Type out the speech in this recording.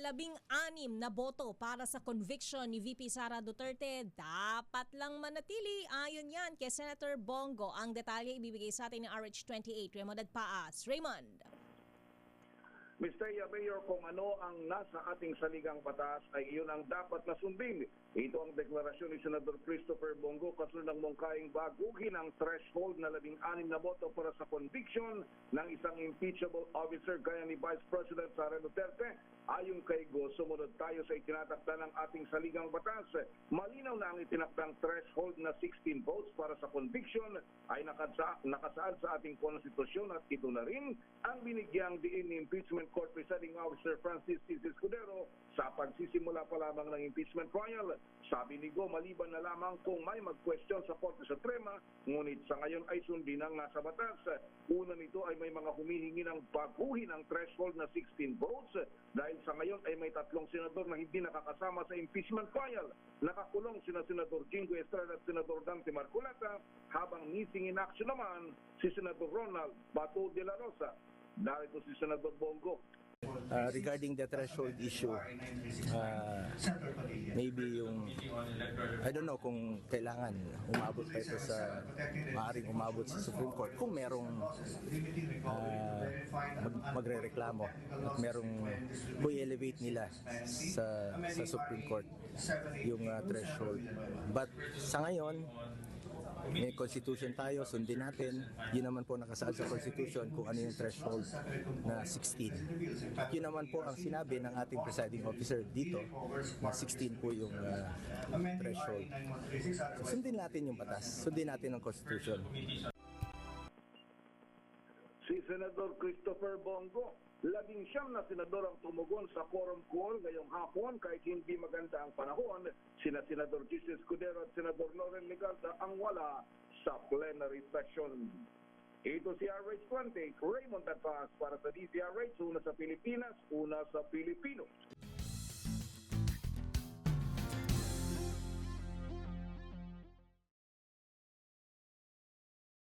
labing-anim na boto para sa conviction ni VP Sara Duterte dapat lang manatili. Ayon yan kay Senator Bongo. Ang detalye ibibigay sa atin ng RH28, Raymond Adpaas. Raymond. Mr. Mayor, kung ano ang nasa ating saligang batas ay iyon ang dapat na sundin. Ito ang deklarasyon ni Senador Christopher Bongo kasunod ng mungkaing baguhin ang threshold na 16 na boto para sa conviction ng isang impeachable officer gaya ni Vice President Sara Duterte. Ayon kay Go, sumunod tayo sa itinatakda ng ating saligang batas. Malinaw na ang itinakdang threshold na 16 votes para sa conviction ay nakasaad sa ating konstitusyon at ito na rin ang binigyang diin ni Impeachment Court Presiding Officer Francis C. Escudero sa pagsisimula pa lamang ng impeachment trial. Sabi ni Go, maliban na lamang kung may mag-question sa Korte Suprema, ngunit sa ngayon ay sundin ang nasa batas. Una nito ay may mga humihingi ng baguhin ang threshold na 16 votes dahil sa ngayon ay may 3 senador na hindi nakakasama sa impeachment trial. Nakakulong sina Senador Jingo Estrada at Senador Dante Marcoleta, habang missing in action naman si Senador Ronald Bato de la Rosa. Narito si Senador Bongo. Regarding the threshold issue, maybe I don't know kung kailangan umabot pa ito sa, maaaring umabot sa Supreme Court kung merong magre-reklamo at merong i-elevate nila sa Supreme Court yung threshold. But sa ngayon, may Constitution tayo, sundin natin. Yun naman po nakasaad sa Constitution kung ano yung threshold na 16. At yun naman po ang sinabi ng ating presiding officer dito na 16 po yung threshold. So, sundin natin yung batas, sundin natin ang Constitution. Si Senador Christopher Bongo, 19 na senador ang tumugon sa quorum call ngayong hapon kahit hindi maganda ang panahon. Sina Senador Jesus Escudero at Senador Loren Legarda ang wala sa plenary session. Ito si RH28, Raymond Adpaas para sa DZRH, una sa Pilipinas, una sa Pilipino.